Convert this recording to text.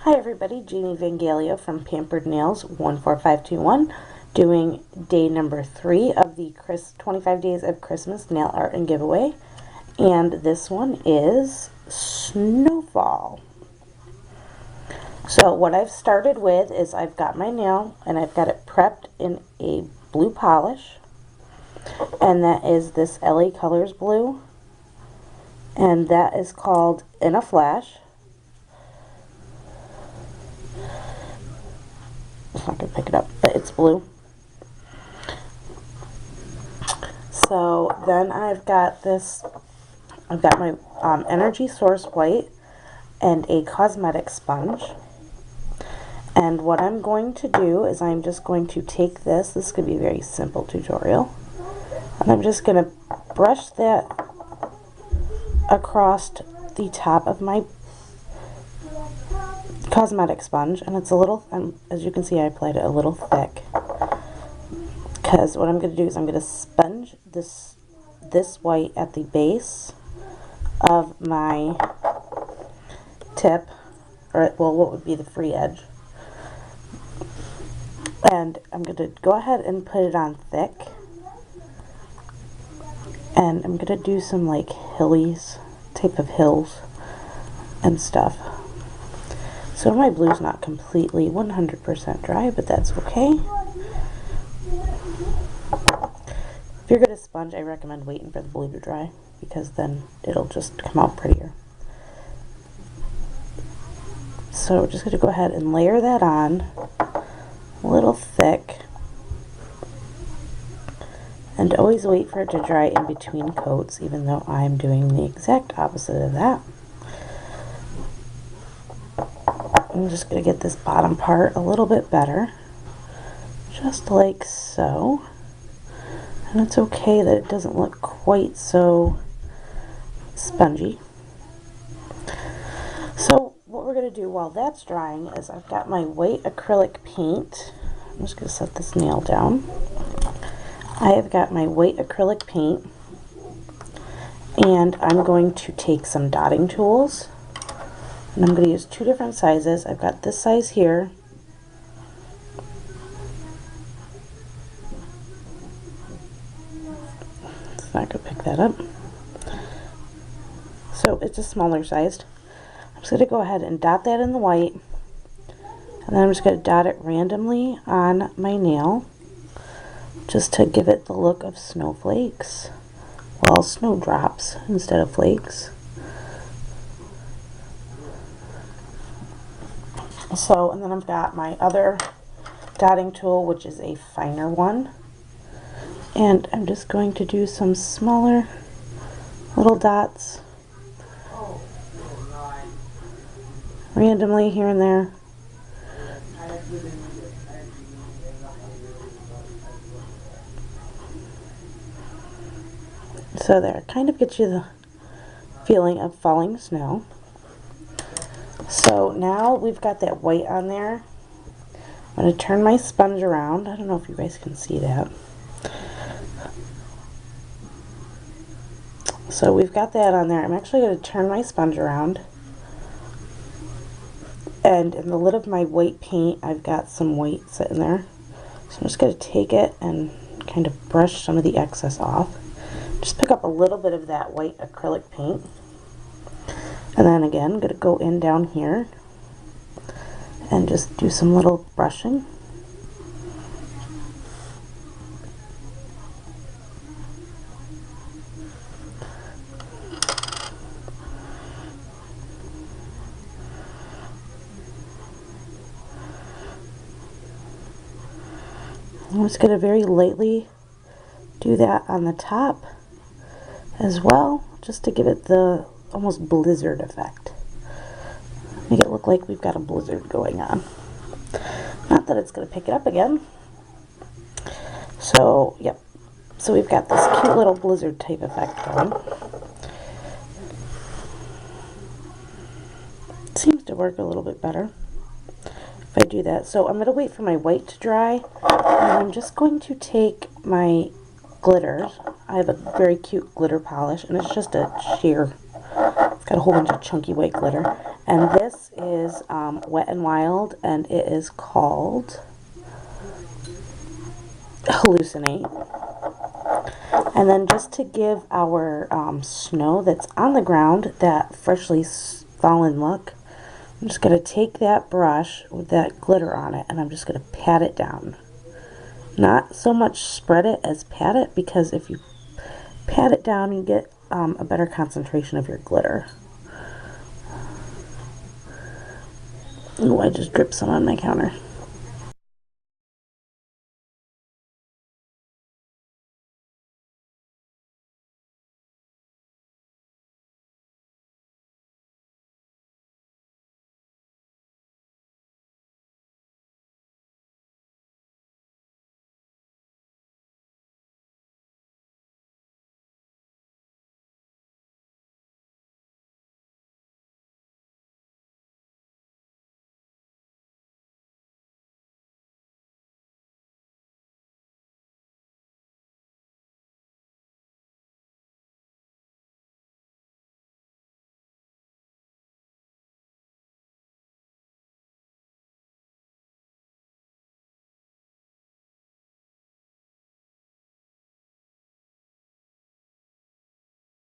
Hi everybody, Jamie Vangalio from Pampered Nails 14521, doing day number 3 of the 25 Days of Christmas Nail Art and Giveaway. And this one is Snowfall. So what I've started with is I've got my nail and I've got it prepped in a blue polish. And that is this LA Colors blue. And that is called In a Flash. I'm not going to pick it up, but it's blue. So then I've got my Energy Source White and a cosmetic sponge. And what I'm going to do is I'm just going to take this is going to be a very simple tutorial, and I'm just going to brush that across the top of my cosmetic sponge, and it's a little, as you can see, I applied it a little thick, because what I'm going to do is I'm going to sponge this white at the base of my tip, or well, what would be the free edge, and I'm going to go ahead and put it on thick, and I'm going to do some like type of hills and stuff. So my blue's not completely 100% dry, but that's okay. If you're going to sponge, I recommend waiting for the blue to dry, because then it'll just come out prettier. So we're just going to go ahead and layer that on a little thick, and always wait for it to dry in between coats, even though I'm doing the exact opposite of that. I'm just going to get this bottom part a little bit better, just like so. And it's okay that it doesn't look quite so spongy. So what we're going to do while that's drying is I've got my white acrylic paint. I'm just going to set this nail down. I have got my white acrylic paint, and I'm going to take some dotting tools. And I'm going to use 2 different sizes. I've got this size here. It's not going to pick that up. So it's a smaller sized. I'm just going to go ahead and dot that in the white. And then I'm just going to dot it randomly on my nail, just to give it the look of snowflakes. Well, snowdrops instead of flakes. So, and then I've got my other dotting tool, which is a finer one. And I'm just going to do some smaller little dots randomly here and there. So there, kind of gets you the feeling of falling snow. So now we've got that white on there. I'm going to turn my sponge around. I don't know if you guys can see that. So we've got that on there. I'm actually going to turn my sponge around. And in the lid of my white paint, I've got some white sitting there. So I'm just going to take it and kind of brush some of the excess off. Just pick up a little bit of that white acrylic paint. And then again, I'm going to go in down here and just do some little brushing. I'm just going to very lightly do that on the top as well, just to give it the almost blizzard effect. Make it look like we've got a blizzard going on. Not that it's going to pick it up again. So, yep. So we've got this cute little blizzard type effect going. It seems to work a little bit better if I do that. So I'm going to wait for my white to dry, and I'm just going to take my glitters. I have a very cute glitter polish, and it's just a sheer, it's Got a whole bunch of chunky white glitter. And this is Wet n Wild, and it is called Hallucinate. And then just to give our snow that's on the ground that freshly fallen look, I'm just going to take that brush with that glitter on it, and I'm just going to pat it down. Not so much spread it as pat it, because if you pat it down, you get a better concentration of your glitter. Ooh, I just dripped some on my counter.